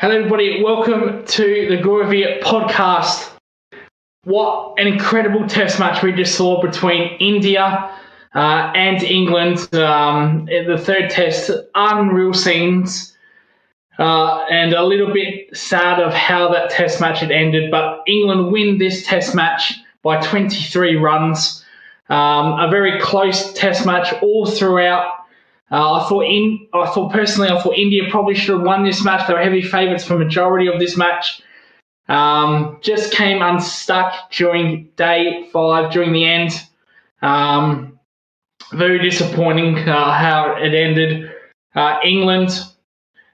Hello everybody, welcome to the Groovy podcast. What an incredible test match we just saw between India and England. In the third test, unreal scenes and a little bit sad of how that test match had ended, but England win this test match by 23 runs. A very close test match all throughout. I thought India probably should have won this match. They were heavy favourites for majority of this match. Just came unstuck during day 5, during the end. Very disappointing how it ended. England,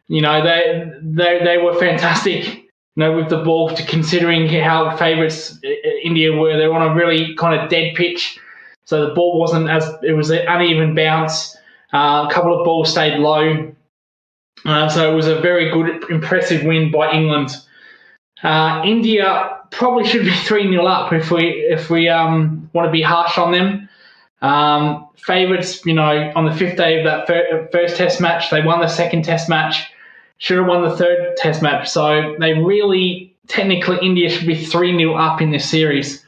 they were fantastic. With the ball, considering how favourites India were. They were on a really kind of dead pitch, so the ball it was an uneven bounce. A couple of balls stayed low. So it was a very good, impressive win by England. India probably should be 3-0 up if we want to be harsh on them. Favourites, on the 5th day of that first test match, they won the second test match, should have won the third test match. So they really, technically, India should be 3-0 up in this series.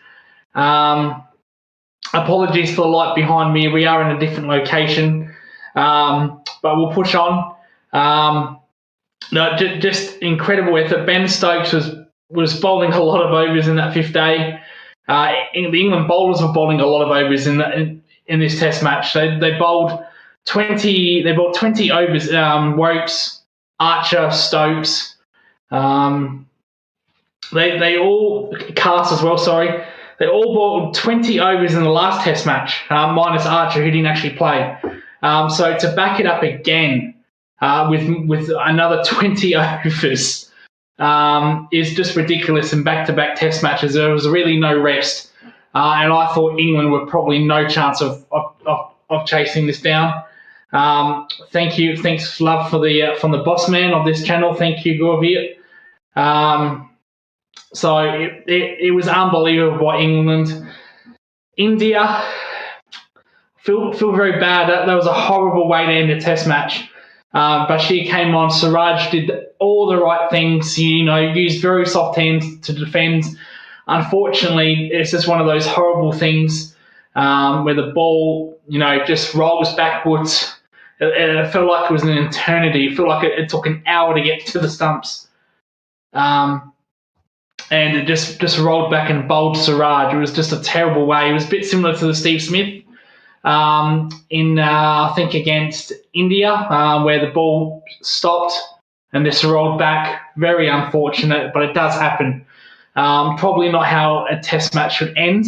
Apologies for the light behind me. We are in a different location. But we'll push on. Just incredible effort. Ben Stokes was bowling a lot of overs in that 5th day. The England bowlers were bowling a lot of overs in this test match. They bowled 20. They bowled 20 overs. Wokes, Archer, Stokes. They all Cast as well. Sorry, they all bowled 20 overs in the last test match, minus Archer, who didn't actually play. So to back it up again with another 20 overs is just ridiculous in back-to-back test matches. There was really no rest. And I thought England were probably no chance of chasing this down. Thank you. Thanks, love, from the boss man of this channel. Thank you, Gorviet. So it was unbelievable by England. India... Feel very bad. That was a horrible way to end a test match. Bashir came on. Siraj did all the right things. Used very soft hands to defend. Unfortunately, it's just one of those horrible things where the ball, just rolls backwards. It felt like it was an eternity. It felt like it took an hour to get to the stumps. And it just rolled back and bowled Siraj. It was just a terrible way. It was a bit similar to the Steve Smith. I think against India, where the ball stopped and this rolled back. Very unfortunate, but it does happen. Probably not how a test match should end.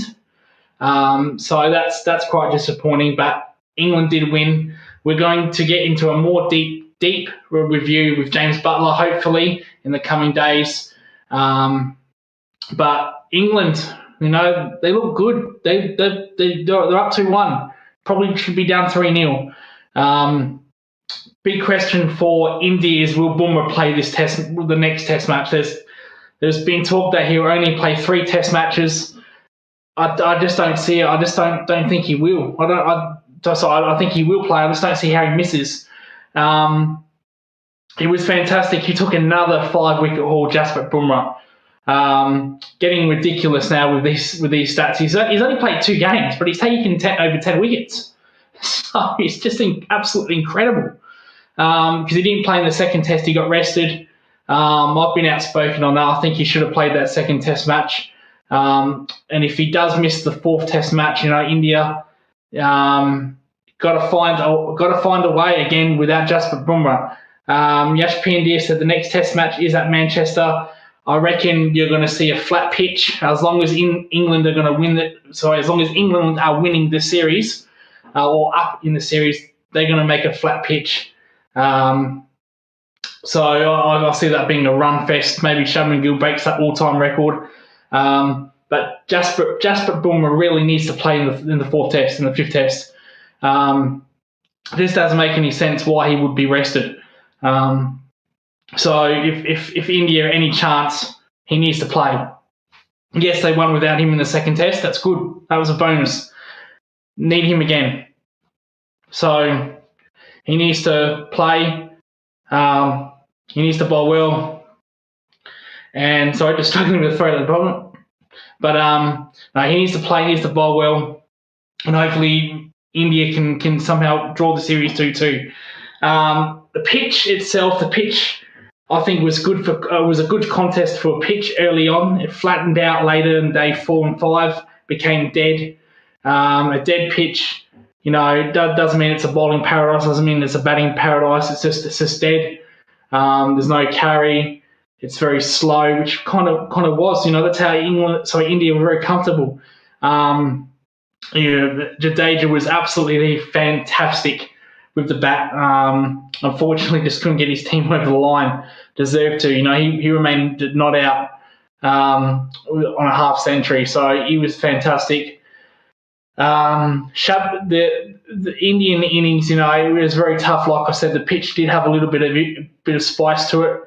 So that's quite disappointing, but England did win. We're going to get into a more deep review with James Butler, hopefully, in the coming days. But England, they look good. They're up 2-1. Probably should be down 3-0. Big question for India is, will Bumrah play the next test match? There's been talk that he'll only play 3 test matches. I just don't see it. I just don't think he will. I think he will play. I just don't see how he misses. He was fantastic. He took another 5-wicket haul, Jasprit Bumrah. Getting ridiculous now with these stats. He's only played 2 games, but he's taken over 10 wickets. So it's just absolutely incredible. Because he didn't play in the second test, he got rested. I've been outspoken on that. I think he should have played that second test match. And if he does miss the 4th test match, India got to find a way again without Jasprit Bumrah. Yash Pandya said the next test match is at Manchester. I reckon you're going to see a flat pitch as long as England are going to win it. Sorry, as long as England are winning the series or up in the series, they're going to make a flat pitch. So I see that being a run fest. Maybe Shubman Gill breaks that all-time record. But Jasprit Bumrah really needs to play in the 4th test and the 5th test. This doesn't make any sense why he would be rested. So if India any chance, he needs to play. Yes, they won without him in the second test. That's good. That was a bonus. Need him again. So he needs to play. He needs to bowl well. and so just struggling with the throw at the moment. But no, he needs to play, he needs to bowl well, and hopefully India can somehow draw the series 2-2. The pitch itself, I think was good for was a good contest for a pitch early on. It flattened out later in day 4 and 5, became dead. A dead pitch, doesn't mean it's a bowling paradise. Doesn't mean it's a batting paradise. It's just dead. There's no carry. It's very slow, which kind of was. That's how India were very comfortable. Jadeja was absolutely fantastic with the bat. Unfortunately, just couldn't get his team over the line. Deserved to. He remained not out on a half century, so he was fantastic. The Indian innings, it was very tough. Like I said, the pitch did have a little bit of spice to it.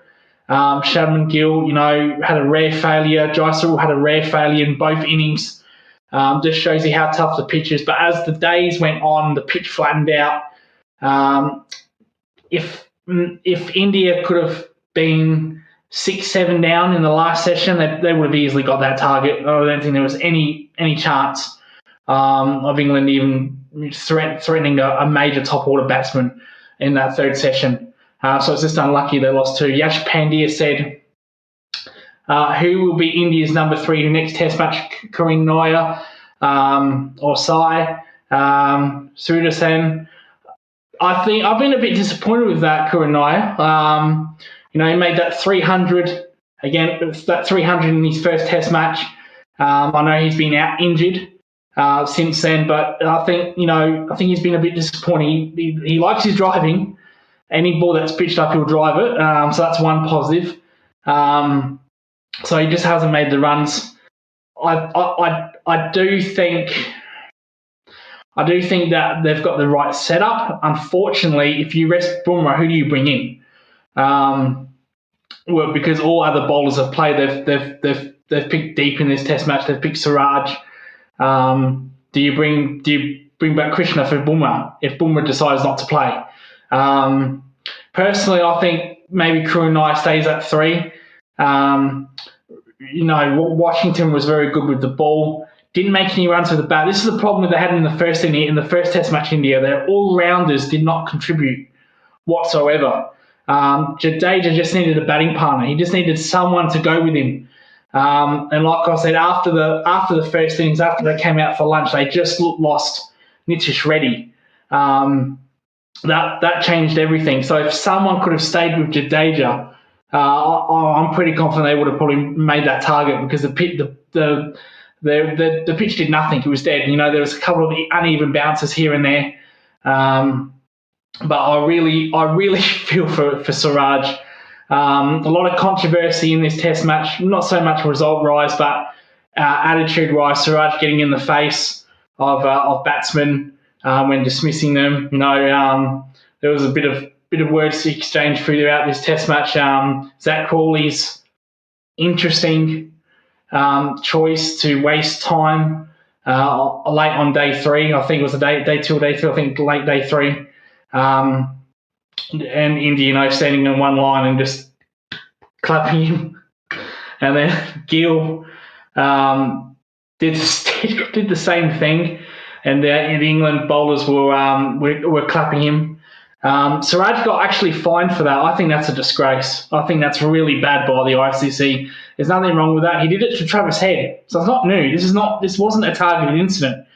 Shabman Gill, had a rare failure. Jaiswal had a rare failure in both innings. Just shows you how tough the pitch is. But as the days went on, the pitch flattened out. If India could have been 6-7 down in the last session, they would have easily got that target. I don't think there was any chance of England even threatening a major top order batsman in that third session. So it's just unlucky they lost to. Yash Pandya said, who will be India's number 3 next test match? Karan Nair or Sai? Sudarshan. I think I've been a bit disappointed with that Karan Nair. He made that 300 again. That 300 in his first test match. I know he's been out injured since then, but I think he's been a bit disappointing. He likes his driving. Any ball that's pitched up, he'll drive it. So that's one positive. So he just hasn't made the runs. I do think that they've got the right setup. Unfortunately, if you rest Bumrah, who do you bring in? Well, because all other bowlers have played, they've picked deep in this Test match. They've picked Siraj. Do you bring back Krishna for Bumrah if Bumrah decides not to play? Personally, I think maybe Karan Nair stays at 3. Washington was very good with the ball. Didn't make any runs with the bat. This is the problem that they had in the first Test match India. Their all-rounders did not contribute whatsoever. Jadeja just needed a batting partner. He just needed someone to go with him. And like I said, after the first innings, after they came out for lunch, they just lost Nitish Reddy. That changed everything. So if someone could have stayed with Jadeja, I'm pretty confident they would have probably made that target, because the pitch did nothing. It was dead. There was a couple of uneven bounces here and there. But I really feel for Siraj. A lot of controversy in this Test match. Not so much result-wise, but attitude-wise. Siraj getting in the face of batsmen when dismissing them. There was a bit of words exchanged throughout this Test match. Zach Crawley's interesting choice to waste time late on day 3. I think it was day 2 or day 3. I think late day 3. And India, standing in one line and just clapping him. And then Gill did the same thing, and the England bowlers were clapping him. Siraj got actually fined for that. I think that's a disgrace. I think that's really bad by the ICC. There's nothing wrong with that. He did it to Travis Head, so it's not new. This wasn't a targeted incident.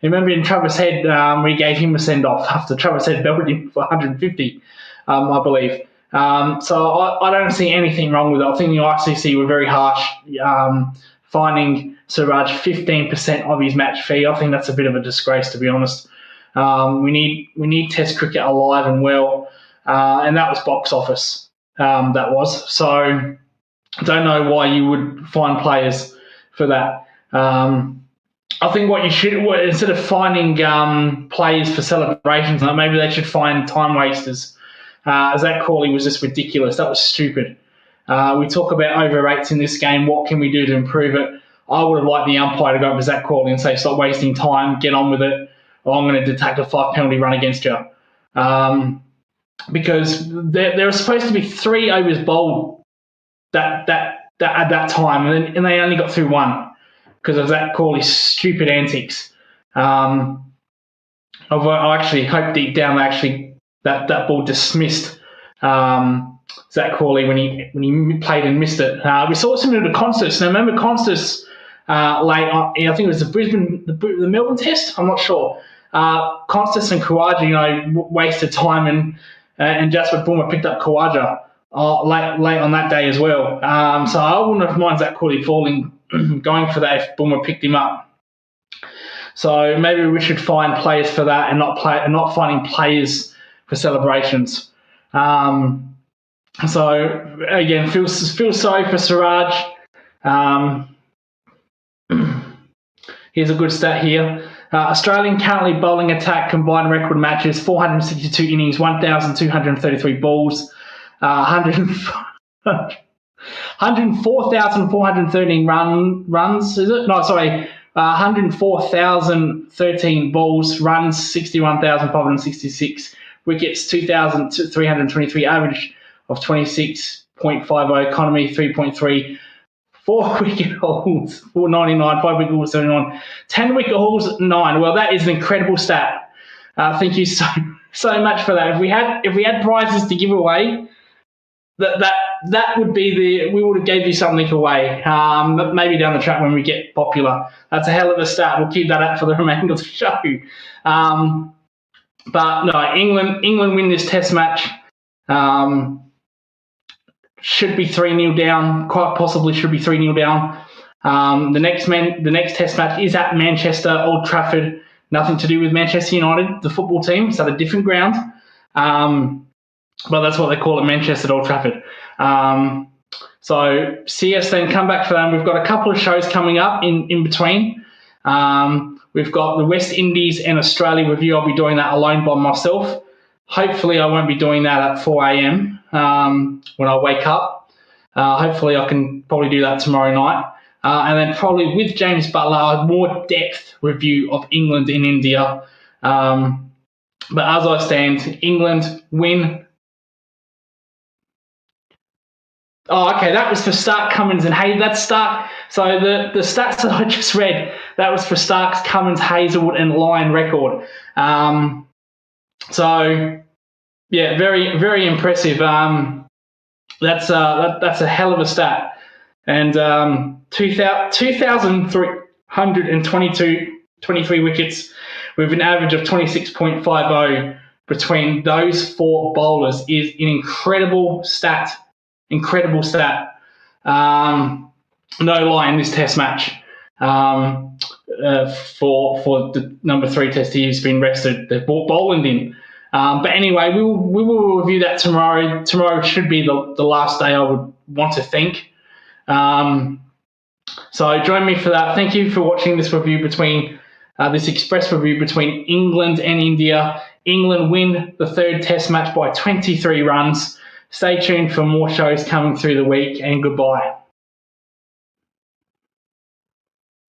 Remember in Travis Head, we gave him a send-off after Travis Head belted him for 150, I believe. So I don't see anything wrong with it. I think the ICC were very harsh, fining Siraj 15% of his match fee. I think that's a bit of a disgrace, to be honest. We need Test cricket alive and well, and that was box office. That was. So I don't know why you would fine players for that. I think what you should, instead of finding players for celebrations, maybe they should find time wasters. Zach Crawley was just ridiculous. That was stupid. We talk about over rates in this game. What can we do to improve it? I would have liked the umpire to go up to Zach Crawley and say, stop wasting time, get on with it, or I'm going to detect a 5 penalty run against you. Because there are supposed to be 3 overs bowled that at that time, and they only got through one because of Zach Corley's stupid antics. I actually hope deep down that ball dismissed Zach Corley when he played and missed it. We saw similar to Constas. Now remember Constas late on, I think it was the Melbourne Test. I'm not sure. Constas and Khawaja, wasted time, and Jasper Boomer picked up Khawaja late on that day as well. So I wouldn't have minded Zach Corley going for that if Boomer picked him up. So maybe we should find players for that and not finding players for celebrations. So again, feel sorry for Siraj. Here's a good stat here. Australian currently bowling attack combined record matches: 462 innings, 1,233 balls, 104,413 runs. Is it? No, sorry. 104,013 balls, runs 61,566, wickets 2,323, average of 26.50, economy 3.3, 4 wicket hauls 499, 5 wicket hauls 79, 10 wicket hauls 9. Well, that is an incredible stat. Thank you so much for that. If we had prizes to give away, that would be we would have gave you something away. Maybe down the track when we get popular. That's a hell of a start. We'll keep that up for the remainder of the show. But no, England win this Test match. Should be 3-0 down. Quite possibly should be 3-0 down. The next Test match is at Manchester, Old Trafford. Nothing to do with Manchester United, the football team. It's at a different ground. But that's what they call it, Manchester, Old Trafford. So see us then, come back for them. We've got a couple of shows coming up in between. We've got the West Indies and Australia review. I'll be doing that alone by myself. Hopefully I won't be doing that at 4 a.m. When I wake up. Hopefully I can probably do that tomorrow night. And then probably with James Butler, a more depth review of England and India. But as I stand, England win. Oh, okay, that was for Stark, Cummins, and Hayes. That's Stark. So the stats that I just read, that was for Starks, Cummins, Hazelwood, and Lyon record. So, yeah, very, very impressive. That's a hell of a stat. And 2,323 wickets with an average of 26.50 between those 4 bowlers is an incredible stat. Incredible stat. No lie in this Test match. For the number 3 Test, he's been rested. They've brought Boland in. But anyway, we will review that tomorrow. Tomorrow should be the last day I would want to think. So join me for that. Thank you for watching this review this express review between England and India. England win the 3rd Test match by 23 runs. Stay tuned for more shows coming through the week, and goodbye.